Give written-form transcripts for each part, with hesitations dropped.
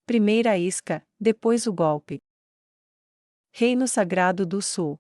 Primeira a isca, depois o golpe. Reino Sagrado do Sul.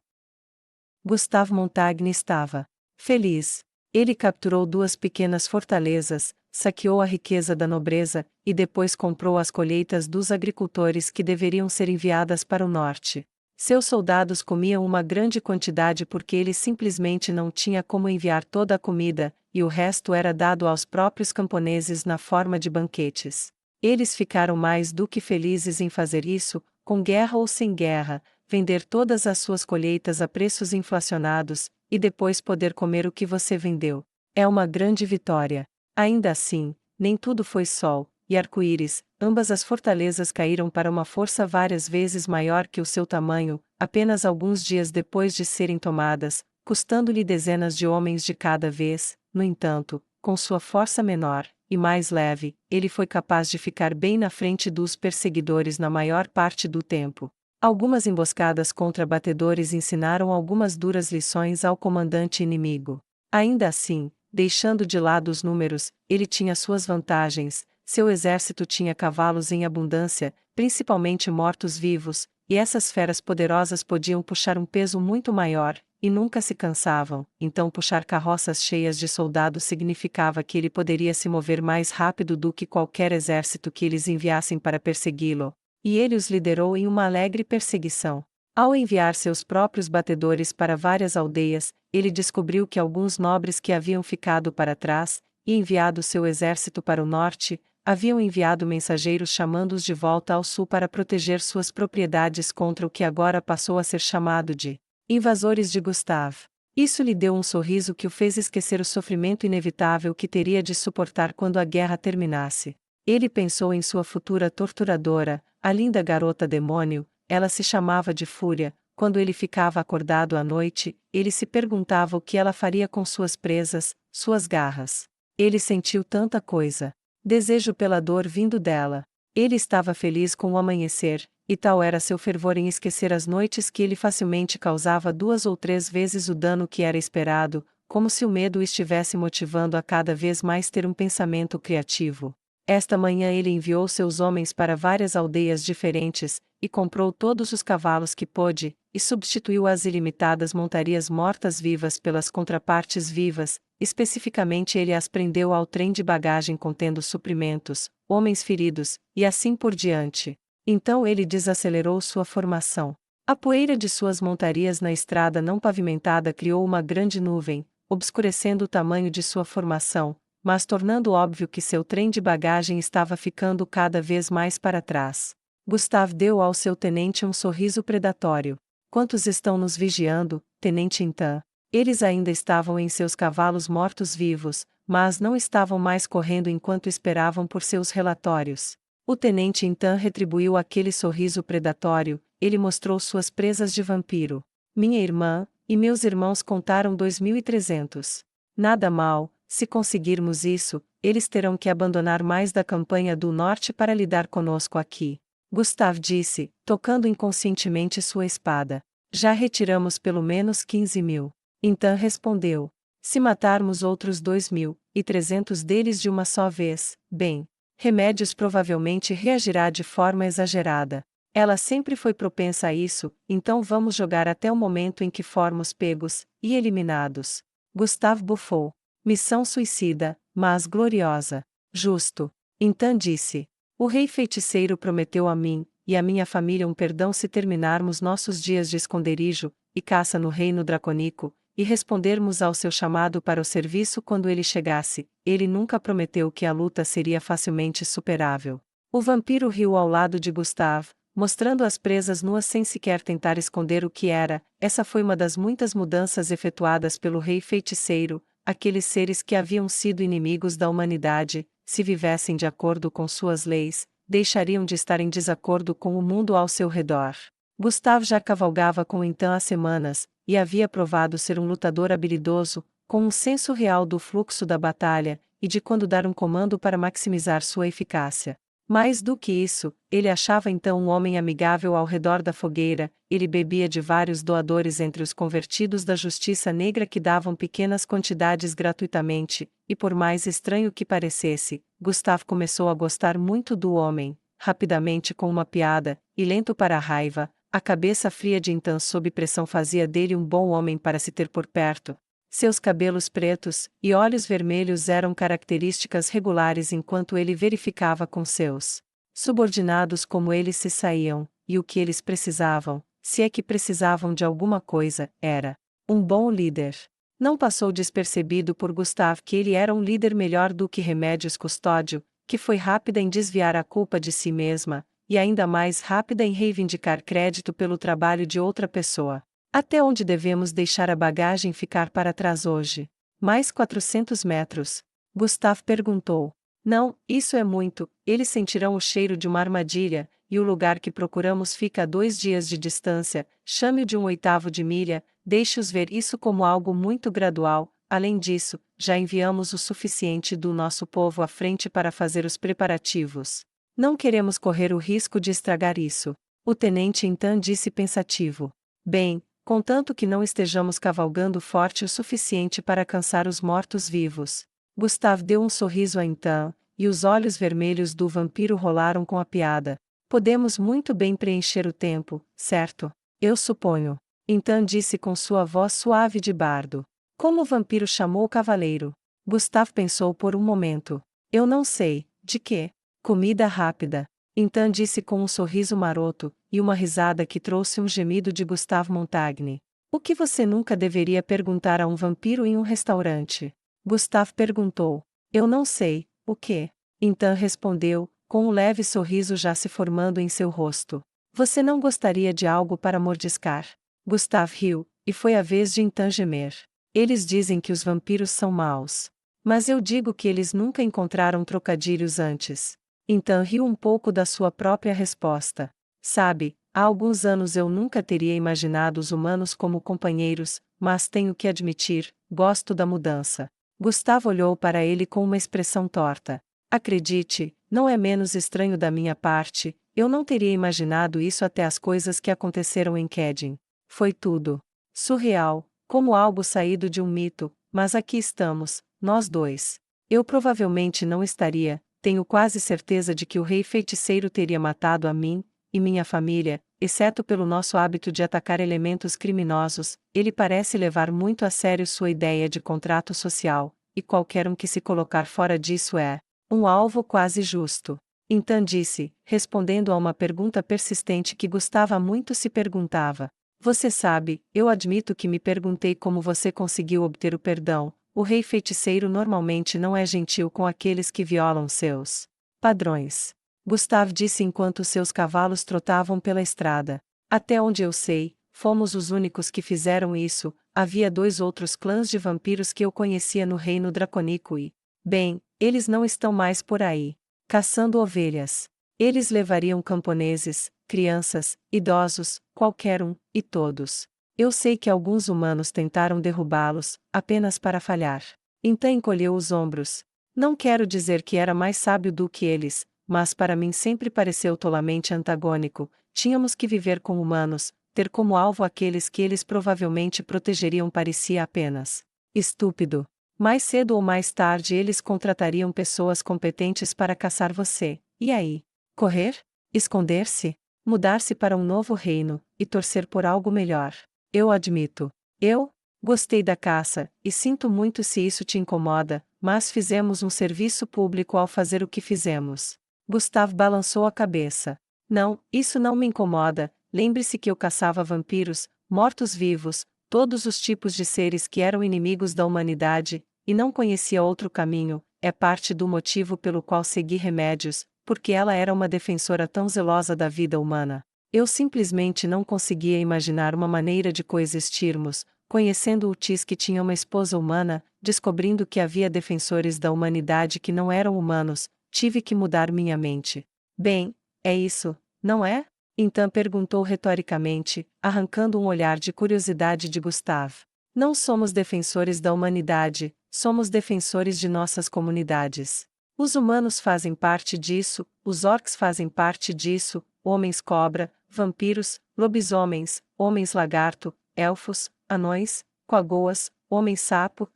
Gustave Montaigne estava feliz. Ele capturou 2 pequenas fortalezas, saqueou a riqueza da nobreza, e depois comprou as colheitas dos agricultores que deveriam ser enviadas para o norte. Seus soldados comiam uma grande quantidade porque ele simplesmente não tinha como enviar toda a comida, e o resto era dado aos próprios camponeses na forma de banquetes. Eles ficaram mais do que felizes em fazer isso, com guerra ou sem guerra, vender todas as suas colheitas a preços inflacionados, e depois poder comer o que você vendeu. É uma grande vitória. Ainda assim, nem tudo foi sol e arco-íris, ambas as fortalezas caíram para uma força várias vezes maior que o seu tamanho, apenas alguns dias depois de serem tomadas, custando-lhe dezenas de homens de cada vez. No entanto, com sua força menor e mais leve, ele foi capaz de ficar bem na frente dos perseguidores na maior parte do tempo. Algumas emboscadas contra batedores ensinaram algumas duras lições ao comandante inimigo. Ainda assim, deixando de lado os números, ele tinha suas vantagens. Seu exército tinha cavalos em abundância, principalmente mortos-vivos, e essas feras poderosas podiam puxar um peso muito maior, e nunca se cansavam. Então puxar carroças cheias de soldados significava que ele poderia se mover mais rápido do que qualquer exército que eles enviassem para persegui-lo. E ele os liderou em uma alegre perseguição. Ao enviar seus próprios batedores para várias aldeias, ele descobriu que alguns nobres que haviam ficado para trás, e enviado seu exército para o norte, haviam enviado mensageiros chamando-os de volta ao sul para proteger suas propriedades contra o que agora passou a ser chamado de invasores de Gustave. Isso lhe deu um sorriso que o fez esquecer o sofrimento inevitável que teria de suportar quando a guerra terminasse. Ele pensou em sua futura torturadora, a linda garota demônio. Ela se chamava de Fúria. Quando ele ficava acordado à noite, ele se perguntava o que ela faria com suas presas, suas garras. Ele sentiu tanta coisa. Desejo pela dor vindo dela. Ele estava feliz com o amanhecer, e tal era seu fervor em esquecer as noites que ele facilmente causava 2 ou 3 vezes o dano que era esperado, como se o medo o estivesse motivando a cada vez mais ter um pensamento criativo. Esta manhã ele enviou seus homens para várias aldeias diferentes, e comprou todos os cavalos que pôde, e substituiu as ilimitadas montarias mortas-vivas pelas contrapartes vivas. Especificamente ele as prendeu ao trem de bagagem contendo suprimentos, homens feridos, e assim por diante. Então ele desacelerou sua formação. A poeira de suas montarias na estrada não pavimentada criou uma grande nuvem, obscurecendo o tamanho de sua formação, mas tornando óbvio que seu trem de bagagem estava ficando cada vez mais para trás. Gustave deu ao seu tenente um sorriso predatório. Quantos estão nos vigiando, tenente Intan? Eles ainda estavam em seus cavalos mortos-vivos, mas não estavam mais correndo enquanto esperavam por seus relatórios. O tenente Intan retribuiu aquele sorriso predatório. Ele mostrou suas presas de vampiro. Minha irmã e meus irmãos contaram 2.300. Nada mal. Se conseguirmos isso, eles terão que abandonar mais da campanha do norte para lidar conosco aqui. Gustave disse, tocando inconscientemente sua espada. Já retiramos pelo menos 15.000. Então respondeu. Se matarmos outros 2.300 deles de uma só vez, bem, Remédios provavelmente reagirá de forma exagerada. Ela sempre foi propensa a isso, então vamos jogar até o momento em que formos pegos e eliminados. Gustave bufou. Missão suicida, mas gloriosa. Justo. Então disse. O rei feiticeiro prometeu a mim e a minha família um perdão se terminarmos nossos dias de esconderijo e caça no reino dracônico, e respondermos ao seu chamado para o serviço quando ele chegasse. Ele nunca prometeu que a luta seria facilmente superável. O vampiro riu ao lado de Gustave, mostrando as presas nuas sem sequer tentar esconder o que era. Essa foi uma das muitas mudanças efetuadas pelo rei feiticeiro. Aqueles seres que haviam sido inimigos da humanidade, se vivessem de acordo com suas leis, deixariam de estar em desacordo com o mundo ao seu redor. Gustave já cavalgava com Intan há semanas, e havia provado ser um lutador habilidoso, com um senso real do fluxo da batalha, e de quando dar um comando para maximizar sua eficácia. Mais do que isso, ele achava então um homem amigável ao redor da fogueira. Ele bebia de vários doadores entre os convertidos da justiça negra que davam pequenas quantidades gratuitamente, e por mais estranho que parecesse, Gustave começou a gostar muito do homem. rapidamente com uma piada, e lento para a raiva, a cabeça fria de Ethan sob pressão fazia dele um bom homem para se ter por perto. Seus cabelos pretos e olhos vermelhos eram características regulares enquanto ele verificava com seus subordinados como eles se saíam, e o que eles precisavam, se é que precisavam de alguma coisa, era um bom líder. Não passou despercebido por Gustav que ele era um líder melhor do que Remédios Custódio, que foi rápida em desviar a culpa de si mesma, e ainda mais rápida em reivindicar crédito pelo trabalho de outra pessoa. Até onde devemos deixar a bagagem ficar para trás hoje? Mais 400 metros? Gustav perguntou. Não, isso é muito, eles sentirão o cheiro de uma armadilha, e o lugar que procuramos fica a 2 dias de distância, chame-o de 1/8 de milha, deixe-os ver isso como algo muito gradual. Além disso, já enviamos o suficiente do nosso povo à frente para fazer os preparativos. Não queremos correr o risco de estragar isso. O tenente então disse pensativo. Bem, contanto que não estejamos cavalgando forte o suficiente para cansar os mortos-vivos. Gustav deu um sorriso a então, e os olhos vermelhos do vampiro rolaram com a piada. Podemos muito bem preencher o tempo, certo? Eu suponho. Então disse com sua voz suave de bardo. Como o vampiro chamou o cavaleiro? Gustav pensou por um momento. Eu não sei, de quê? Comida rápida. Então disse com um sorriso maroto, e uma risada que trouxe um gemido de Gustave Montaigne. O que você nunca deveria perguntar a um vampiro em um restaurante? Gustave perguntou. Eu não sei, o quê? Então respondeu, com um leve sorriso já se formando em seu rosto. Você não gostaria de algo para mordiscar? Gustave riu, e foi a vez de então gemer. Eles dizem que os vampiros são maus. Mas eu digo que eles nunca encontraram trocadilhos antes. Então riu um pouco da sua própria resposta. Sabe, há alguns anos eu nunca teria imaginado os humanos como companheiros, mas tenho que admitir, gosto da mudança. Gustavo olhou para ele com uma expressão torta. Acredite, não é menos estranho da minha parte, eu não teria imaginado isso até as coisas que aconteceram em Kedin. Foi tudo surreal, como algo saído de um mito, mas aqui estamos, nós dois. Eu provavelmente não estaria, tenho quase certeza de que o rei feiticeiro teria matado a mim e minha família, exceto pelo nosso hábito de atacar elementos criminosos. Ele parece levar muito a sério sua ideia de contrato social, e qualquer um que se colocar fora disso é um alvo quase justo. Então disse, respondendo a uma pergunta persistente que Gustavo muito se perguntava. Você sabe, eu admito que me perguntei como você conseguiu obter o perdão. O rei feiticeiro normalmente não é gentil com aqueles que violam seus padrões. Gustave disse enquanto seus cavalos trotavam pela estrada. Até onde eu sei, fomos os únicos que fizeram isso. Havia 2 outros clãs de vampiros que eu conhecia no reino dracônico e, bem, eles não estão mais por aí, caçando ovelhas. Eles levariam camponeses, crianças, idosos, qualquer um, e todos. Eu sei que alguns humanos tentaram derrubá-los, apenas para falhar. Então encolheu os ombros. Não quero dizer que era mais sábio do que eles, mas para mim sempre pareceu tolamente antagônico. Tínhamos que viver com humanos, ter como alvo aqueles que eles provavelmente protegeriam parecia apenas estúpido. Mais cedo ou mais tarde eles contratariam pessoas competentes para caçar você. E aí? Correr? Esconder-se? Mudar-se para um novo reino, e torcer por algo melhor. Eu admito. Eu gostei da caça, e sinto muito se isso te incomoda, mas fizemos um serviço público ao fazer o que fizemos. Gustavo balançou a cabeça. Não, isso não me incomoda. Lembre-se que eu caçava vampiros, mortos-vivos, todos os tipos de seres que eram inimigos da humanidade, e não conhecia outro caminho. É parte do motivo pelo qual segui Remédios, porque ela era uma defensora tão zelosa da vida humana. Eu simplesmente não conseguia imaginar uma maneira de coexistirmos. Conhecendo o Tis que tinha uma esposa humana, descobrindo que havia defensores da humanidade que não eram humanos, tive que mudar minha mente. Bem, é isso, não é? Então perguntou retoricamente, arrancando um olhar de curiosidade de Gustave. Não somos defensores da humanidade, somos defensores de nossas comunidades. Os humanos fazem parte disso, os orcs fazem parte disso, homens-cobra, vampiros, lobisomens, homens-lagarto, elfos, anões, quagoas, homens-sapo,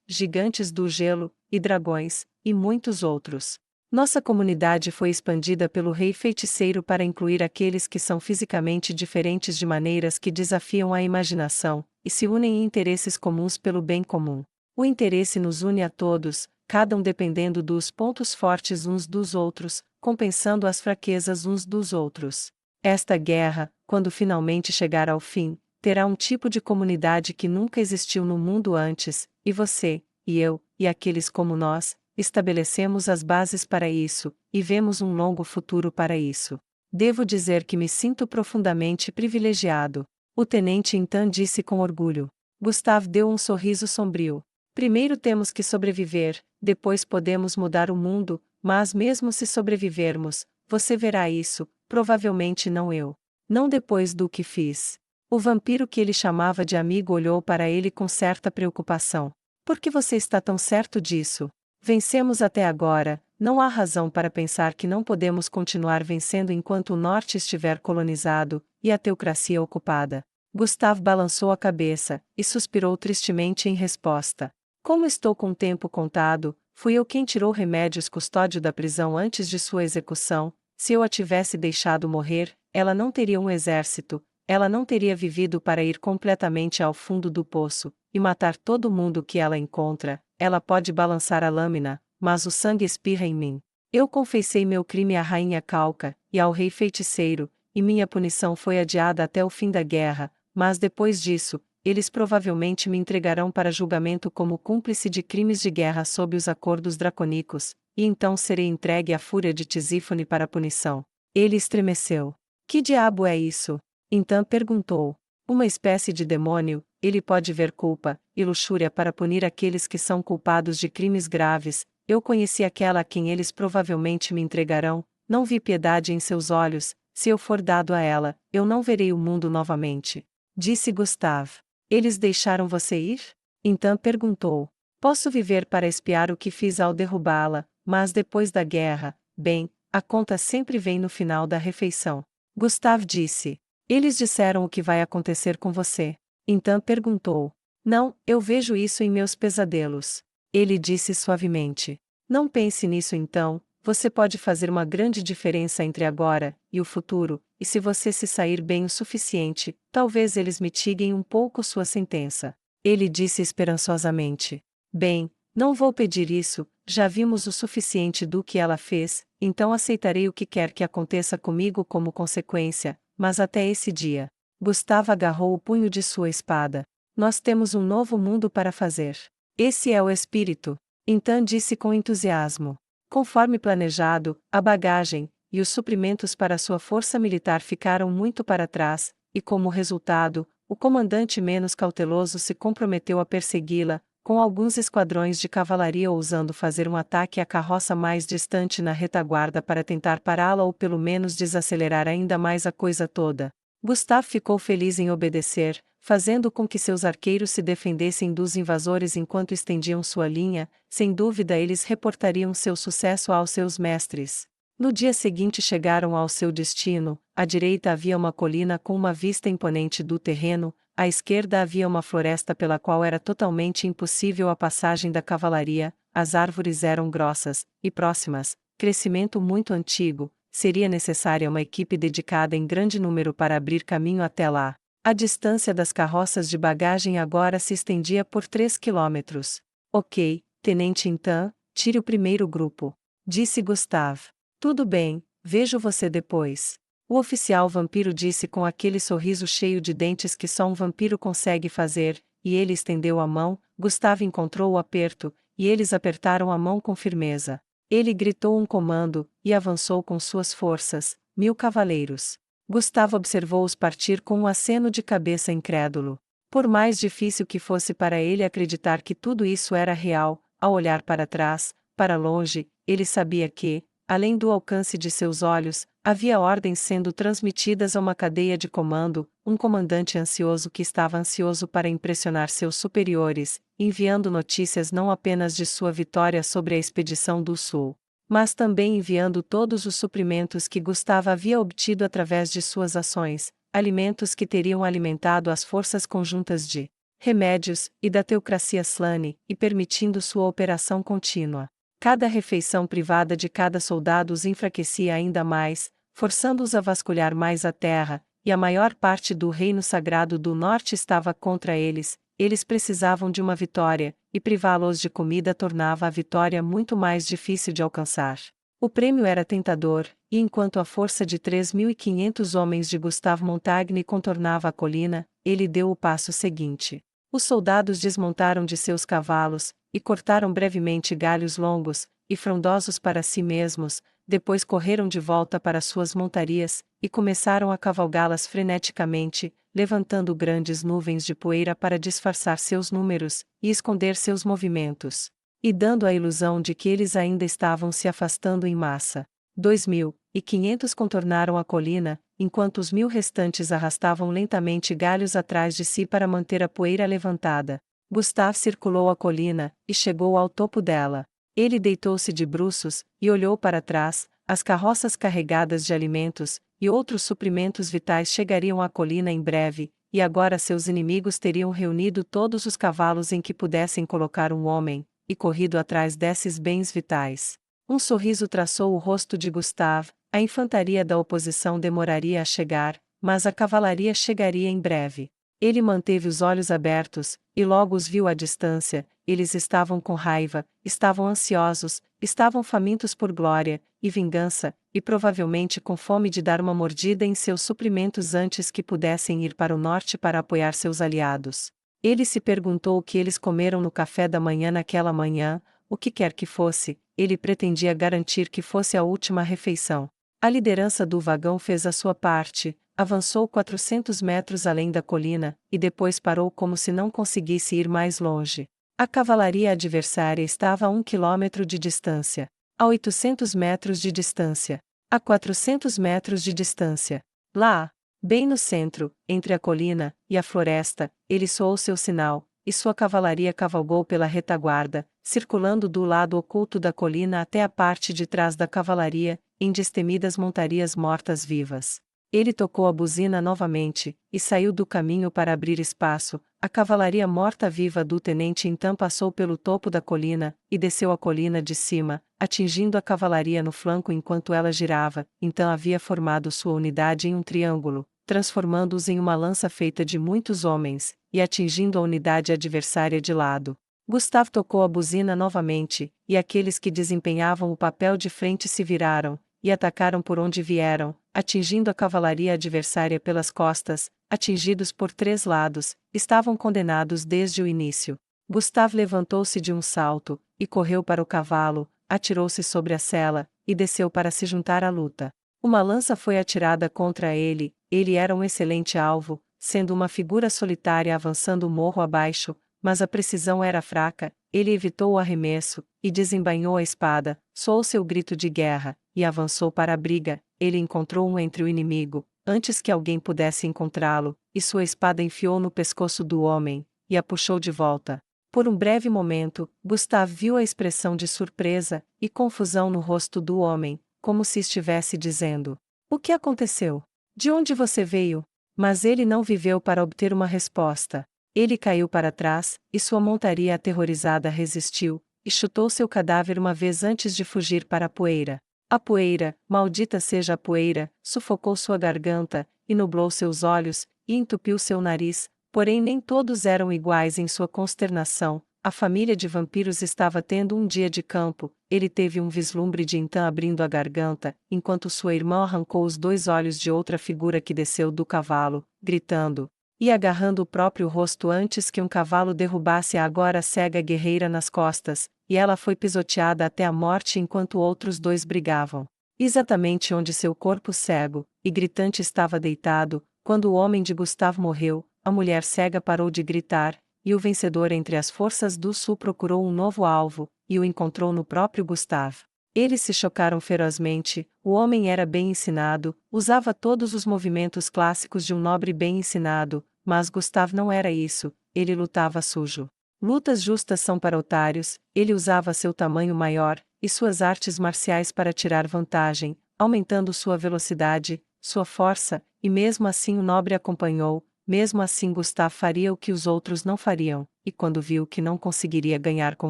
gigantes do gelo, e dragões, e muitos outros. Nossa comunidade foi expandida pelo Rei Feiticeiro para incluir aqueles que são fisicamente diferentes de maneiras que desafiam a imaginação, e se unem em interesses comuns pelo bem comum. O interesse nos une a todos, cada um dependendo dos pontos fortes uns dos outros, compensando as fraquezas uns dos outros. Esta guerra, quando finalmente chegar ao fim, terá um tipo de comunidade que nunca existiu no mundo antes, e você, e eu, e aqueles como nós, estabelecemos as bases para isso, e vemos um longo futuro para isso. Devo dizer que me sinto profundamente privilegiado. O tenente então disse com orgulho. Gustave deu um sorriso sombrio. Primeiro temos que sobreviver, depois podemos mudar o mundo, mas mesmo se sobrevivermos, você verá isso, provavelmente não eu. Não depois do que fiz. O vampiro que ele chamava de amigo olhou para ele com certa preocupação. Por que você está tão certo disso? Vencemos até agora, não há razão para pensar que não podemos continuar vencendo enquanto o norte estiver colonizado, e a teocracia ocupada. Gustave balançou a cabeça, e suspirou tristemente em resposta. Como estou com o tempo contado, fui eu quem tirou Remédios custódio da prisão antes de sua execução. Se eu a tivesse deixado morrer, ela não teria um exército, ela não teria vivido para ir completamente ao fundo do poço, e matar todo mundo que ela encontra. Ela pode balançar a lâmina, mas o sangue espirra em mim. Eu confessei meu crime à rainha Calca, e ao rei feiticeiro, e minha punição foi adiada até o fim da guerra, mas depois disso, eles provavelmente me entregarão para julgamento como cúmplice de crimes de guerra sob os acordos dracônicos, e então serei entregue à fúria de Tisífone para punição. Ele estremeceu. Que diabo é isso? Então perguntou. Uma espécie de demônio, ele pode ver culpa e luxúria para punir aqueles que são culpados de crimes graves. Eu conheci aquela a quem eles provavelmente me entregarão, não vi piedade em seus olhos, se eu for dado a ela, eu não verei o mundo novamente. Disse Gustave. Eles deixaram você ir? Então perguntou. Posso viver para espiar o que fiz ao derrubá-la, mas depois da guerra, bem, a conta sempre vem no final da refeição. Gustave disse. Eles disseram o que vai acontecer com você. Então perguntou. Não, eu vejo isso em meus pesadelos. Ele disse suavemente. Não pense nisso então, você pode fazer uma grande diferença entre agora e o futuro, e se você se sair bem o suficiente, talvez eles mitiguem um pouco sua sentença. Ele disse esperançosamente. Bem, não vou pedir isso, já vimos o suficiente do que ela fez, então aceitarei o que quer que aconteça comigo como consequência, mas até esse dia. Gustave agarrou o punho de sua espada. Nós temos um novo mundo para fazer. Esse é o espírito. Então disse com entusiasmo. Conforme planejado, a bagagem e os suprimentos para sua força militar ficaram muito para trás, e como resultado, o comandante menos cauteloso se comprometeu a persegui-la, com alguns esquadrões de cavalaria ousando fazer um ataque à carroça mais distante na retaguarda para tentar pará-la ou pelo menos desacelerar ainda mais a coisa toda. Gustave ficou feliz em obedecer, fazendo com que seus arqueiros se defendessem dos invasores enquanto estendiam sua linha. Sem dúvida eles reportariam seu sucesso aos seus mestres. No dia seguinte chegaram ao seu destino. À direita havia uma colina com uma vista imponente do terreno, à esquerda havia uma floresta pela qual era totalmente impossível a passagem da cavalaria. As árvores eram grossas e próximas, crescimento muito antigo. Seria necessária uma equipe dedicada em grande número para abrir caminho até lá. A distância das carroças de bagagem agora se estendia por 3 quilômetros. Ok, Tenente então, tire o primeiro grupo. Disse Gustave. Tudo bem, vejo você depois. O oficial vampiro disse com aquele sorriso cheio de dentes que só um vampiro consegue fazer, e ele estendeu a mão. Gustave encontrou o aperto, e eles apertaram a mão com firmeza. Ele gritou um comando, e avançou com suas forças. 1000 cavaleiros. Gustavo observou-os partir com um aceno de cabeça incrédulo. Por mais difícil que fosse para ele acreditar que tudo isso era real, ao olhar para trás, para longe, ele sabia que, além do alcance de seus olhos, havia ordens sendo transmitidas a uma cadeia de comando, um comandante ansioso que estava ansioso para impressionar seus superiores, enviando notícias não apenas de sua vitória sobre a expedição do Sul, mas também enviando todos os suprimentos que Gustavo havia obtido através de suas ações, alimentos que teriam alimentado as forças conjuntas de Remédios e da teocracia Slane, e permitindo sua operação contínua. Cada refeição privada de cada soldado os enfraquecia ainda mais, forçando-os a vasculhar mais a terra, e a maior parte do reino sagrado do norte estava contra eles. Eles precisavam de uma vitória, e privá-los de comida tornava a vitória muito mais difícil de alcançar. O prêmio era tentador, e enquanto a força de 3.500 homens de Gustave Montaigne contornava a colina, ele deu o passo seguinte. Os soldados desmontaram de seus cavalos, e cortaram brevemente galhos longos e frondosos para si mesmos, depois correram de volta para suas montarias, e começaram a cavalgá-las freneticamente, levantando grandes nuvens de poeira para disfarçar seus números, e esconder seus movimentos, e dando a ilusão de que eles ainda estavam se afastando em massa. 2.500 contornaram a colina, enquanto os 1.000 restantes arrastavam lentamente galhos atrás de si para manter a poeira levantada. Gustave circulou a colina, e chegou ao topo dela. Ele deitou-se de bruços, e olhou para trás. As carroças carregadas de alimentos, e outros suprimentos vitais chegariam à colina em breve, e agora seus inimigos teriam reunido todos os cavalos em que pudessem colocar um homem, e corrido atrás desses bens vitais. Um sorriso traçou o rosto de Gustave. A infantaria da oposição demoraria a chegar, mas a cavalaria chegaria em breve. Ele manteve os olhos abertos, e logo os viu à distância. Eles estavam com raiva, estavam ansiosos, estavam famintos por glória e vingança, e provavelmente com fome de dar uma mordida em seus suprimentos antes que pudessem ir para o norte para apoiar seus aliados. Ele se perguntou o que eles comeram no café da manhã naquela manhã. O que quer que fosse, ele pretendia garantir que fosse a última refeição. A liderança do vagão fez a sua parte, avançou 400 metros além da colina, e depois parou como se não conseguisse ir mais longe. A cavalaria adversária estava a 1 quilômetro de distância, a 800 metros de distância, a 400 metros de distância. Lá, bem no centro, entre a colina e a floresta, ele soou seu sinal, e sua cavalaria cavalgou pela retaguarda, circulando do lado oculto da colina até a parte de trás da cavalaria, em destemidas montarias mortas-vivas. Ele tocou a buzina novamente, e saiu do caminho para abrir espaço. A cavalaria morta-viva do tenente então passou pelo topo da colina, e desceu a colina de cima, atingindo a cavalaria no flanco enquanto ela girava. Então havia formado sua unidade em um triângulo, transformando-os em uma lança feita de muitos homens, e atingindo a unidade adversária de lado. Gustave tocou a buzina novamente, e aqueles que desempenhavam o papel de frente se viraram, e atacaram por onde vieram, atingindo a cavalaria adversária pelas costas. Atingidos por 3 lados, estavam condenados desde o início. Gustave levantou-se de um salto, e correu para o cavalo, atirou-se sobre a sela, e desceu para se juntar à luta. Uma lança foi atirada contra ele. Ele era um excelente alvo, sendo uma figura solitária avançando o morro abaixo, mas a precisão era fraca. Ele evitou o arremesso, e desembainhou a espada, soou seu grito de guerra, e avançou para a briga. Ele encontrou um entre o inimigo, antes que alguém pudesse encontrá-lo, e sua espada enfiou no pescoço do homem, e a puxou de volta. Por um breve momento, Gustave viu a expressão de surpresa e confusão no rosto do homem, como se estivesse dizendo: "O que aconteceu? De onde você veio?" Mas ele não viveu para obter uma resposta. Ele caiu para trás, e sua montaria aterrorizada resistiu, e chutou seu cadáver uma vez antes de fugir para a poeira. A poeira, maldita seja a poeira, sufocou sua garganta, e nublou seus olhos, e entupiu seu nariz, porém nem todos eram iguais em sua consternação. A família de vampiros estava tendo um dia de campo. Ele teve um vislumbre de então abrindo a garganta, enquanto sua irmã arrancou os 2 olhos de outra figura que desceu do cavalo, gritando, e agarrando o próprio rosto antes que um cavalo derrubasse a agora cega guerreira nas costas, e ela foi pisoteada até a morte enquanto outros 2 brigavam. Exatamente onde seu corpo cego e gritante estava deitado, quando o homem de Gustave morreu, a mulher cega parou de gritar, e o vencedor entre as forças do sul procurou um novo alvo, e o encontrou no próprio Gustave. Eles se chocaram ferozmente. O homem era bem ensinado, usava todos os movimentos clássicos de um nobre bem ensinado, mas Gustave não era isso. Ele lutava sujo. Lutas justas são para otários. Ele usava seu tamanho maior e suas artes marciais para tirar vantagem, aumentando sua velocidade, sua força, e mesmo assim o nobre acompanhou, mesmo assim Gustave faria o que os outros não fariam, e quando viu que não conseguiria ganhar com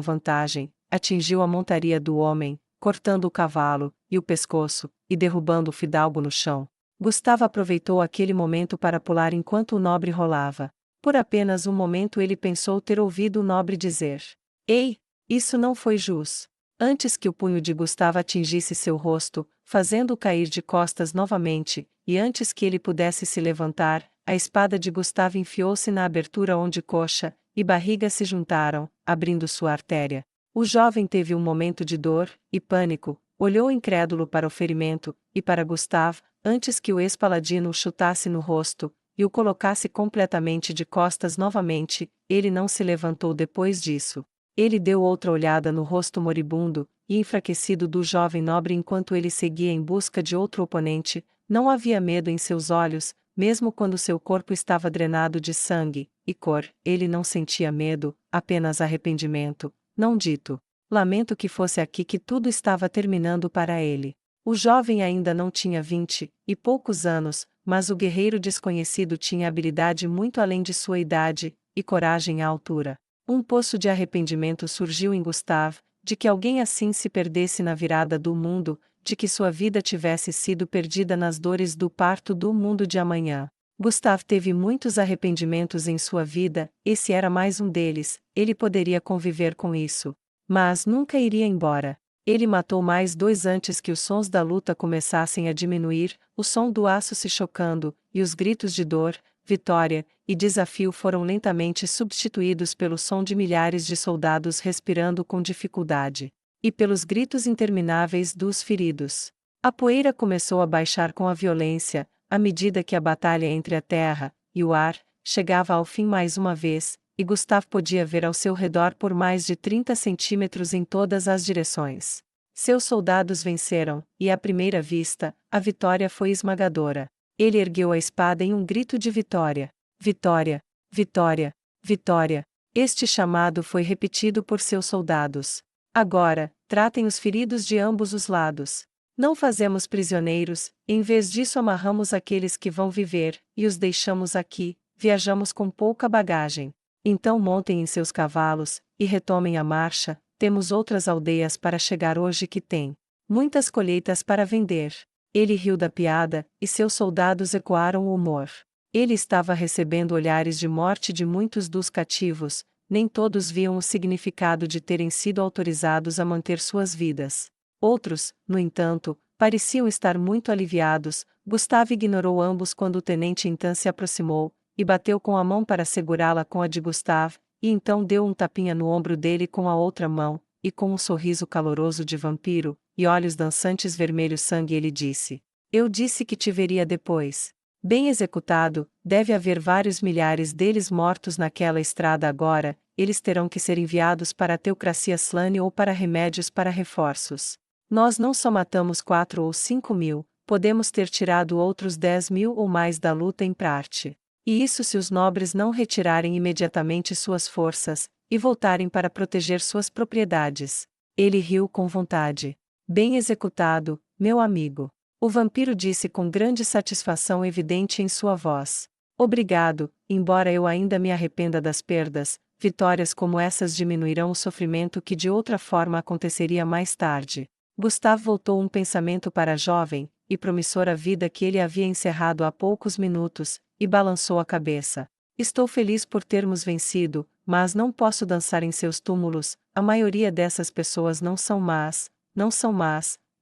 vantagem, atingiu a montaria do homem, cortando o cavalo e o pescoço, e derrubando o fidalgo no chão. Gustave aproveitou aquele momento para pular enquanto o nobre rolava. Por apenas um momento ele pensou ter ouvido o nobre dizer: "Ei, isso não foi jus." Antes que o punho de Gustave atingisse seu rosto, fazendo-o cair de costas novamente, e antes que ele pudesse se levantar, a espada de Gustave enfiou-se na abertura onde coxa e barriga se juntaram, abrindo sua artéria. O jovem teve um momento de dor e pânico, olhou incrédulo para o ferimento, e para Gustave, antes que o ex-paladino o chutasse no rosto, e o colocasse completamente de costas novamente, ele não se levantou depois disso. Ele deu outra olhada no rosto moribundo e enfraquecido do jovem nobre enquanto ele seguia em busca de outro oponente. Não havia medo em seus olhos, mesmo quando seu corpo estava drenado de sangue e cor. Ele não sentia medo, apenas arrependimento. Não dito. Lamento que fosse aqui que tudo estava terminando para ele. O jovem ainda não tinha 20 e poucos anos, mas o guerreiro desconhecido tinha habilidade muito além de sua idade e coragem à altura. Um poço de arrependimento surgiu em Gustave, de que alguém assim se perdesse na virada do mundo, de que sua vida tivesse sido perdida nas dores do parto do mundo de amanhã. Gustave teve muitos arrependimentos em sua vida, esse era mais um deles, ele poderia conviver com isso. Mas nunca iria embora. Ele matou mais 2 antes que os sons da luta começassem a diminuir, o som do aço se chocando, e os gritos de dor, vitória e desafio foram lentamente substituídos pelo som de milhares de soldados respirando com dificuldade, e pelos gritos intermináveis dos feridos. A poeira começou a baixar com a violência, à medida que a batalha entre a terra e o ar chegava ao fim mais uma vez, e Gustave podia ver ao seu redor por mais de 30 centímetros em todas as direções. Seus soldados venceram, e à primeira vista, a vitória foi esmagadora. Ele ergueu a espada em um grito de vitória. Vitória! Vitória! Vitória! Este chamado foi repetido por seus soldados. Agora, tratem os feridos de ambos os lados. Não fazemos prisioneiros, em vez disso amarramos aqueles que vão viver, e os deixamos aqui, viajamos com pouca bagagem. Então montem em seus cavalos, e retomem a marcha, temos outras aldeias para chegar hoje que têm muitas colheitas para vender. Ele riu da piada, e seus soldados ecoaram o humor. Ele estava recebendo olhares de morte de muitos dos cativos, nem todos viam o significado de terem sido autorizados a manter suas vidas. Outros, no entanto, pareciam estar muito aliviados. Gustave ignorou ambos quando o tenente então se aproximou, e bateu com a mão para segurá-la com a de Gustave, e então deu um tapinha no ombro dele com a outra mão, e com um sorriso caloroso de vampiro, e olhos dançantes vermelhos sangue ele disse: "Eu disse que te veria depois." Bem executado, deve haver vários milhares deles mortos naquela estrada agora, eles terão que ser enviados para a Teocracia Slane ou para remédios para reforços. Nós não só matamos 4 ou 5 mil, podemos ter tirado outros 10 mil ou mais da luta em parte. E isso se os nobres não retirarem imediatamente suas forças, e voltarem para proteger suas propriedades. Ele riu com vontade. Bem executado, meu amigo. O vampiro disse com grande satisfação evidente em sua voz. Obrigado, embora eu ainda me arrependa das perdas, vitórias como essas diminuirão o sofrimento que de outra forma aconteceria mais tarde. Gustave voltou um pensamento para a jovem, e promissora vida que ele havia encerrado há poucos minutos, e balançou a cabeça. Estou feliz por termos vencido, mas não posso dançar em seus túmulos, a maioria dessas pessoas não são más,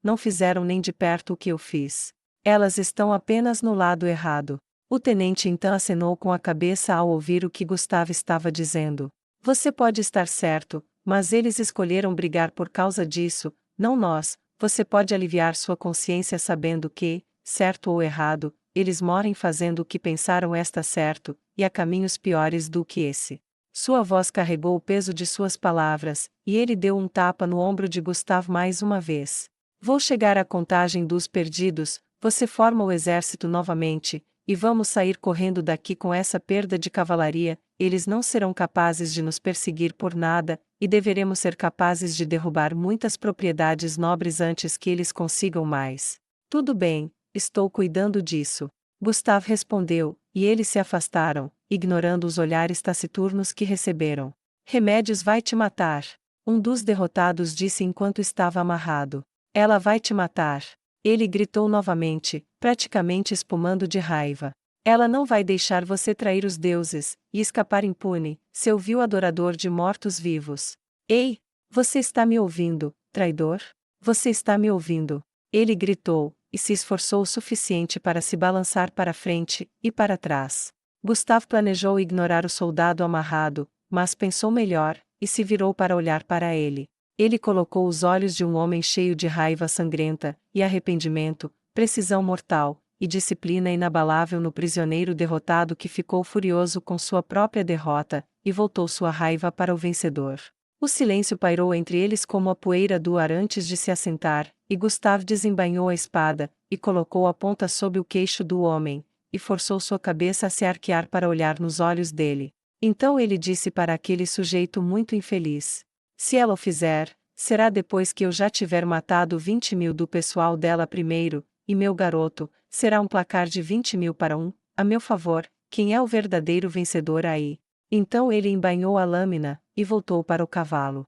não fizeram nem de perto o que eu fiz. Elas estão apenas no lado errado. O tenente então acenou com a cabeça ao ouvir o que Gustave estava dizendo. Você pode estar certo, mas eles escolheram brigar por causa disso, não nós. Você pode aliviar sua consciência sabendo que, certo ou errado, eles morrem fazendo o que pensaram está certo, e há caminhos piores do que esse. Sua voz carregou o peso de suas palavras, e ele deu um tapa no ombro de Gustave mais uma vez. Vou chegar à contagem dos perdidos, você forma o exército novamente, e vamos sair correndo daqui com essa perda de cavalaria, eles não serão capazes de nos perseguir por nada, e deveremos ser capazes de derrubar muitas propriedades nobres antes que eles consigam mais. Tudo bem, estou cuidando disso. Gustave respondeu, e eles se afastaram, ignorando os olhares taciturnos que receberam. Remédios vai te matar. Um dos derrotados disse enquanto estava amarrado. Ela vai te matar. Ele gritou novamente, praticamente espumando de raiva. Ela não vai deixar você trair os deuses e escapar impune, seu vil adorador de mortos-vivos. Ei, você está me ouvindo, traidor? Você está me ouvindo? Ele gritou, e se esforçou o suficiente para se balançar para frente e para trás. Gustave planejou ignorar o soldado amarrado, mas pensou melhor, e se virou para olhar para ele. Ele colocou os olhos de um homem cheio de raiva sangrenta, e arrependimento, precisão mortal, e disciplina inabalável no prisioneiro derrotado que ficou furioso com sua própria derrota, e voltou sua raiva para o vencedor. O silêncio pairou entre eles como a poeira do ar antes de se assentar, e Gustave desembainhou a espada, e colocou a ponta sob o queixo do homem, e forçou sua cabeça a se arquear para olhar nos olhos dele. Então ele disse para aquele sujeito muito infeliz: se ela o fizer, será depois que eu já tiver matado 20.000 do pessoal dela primeiro, e meu garoto, será um placar de 20.000 para um, a meu favor, quem é o verdadeiro vencedor aí? Então ele embainhou a lâmina, e voltou para o cavalo.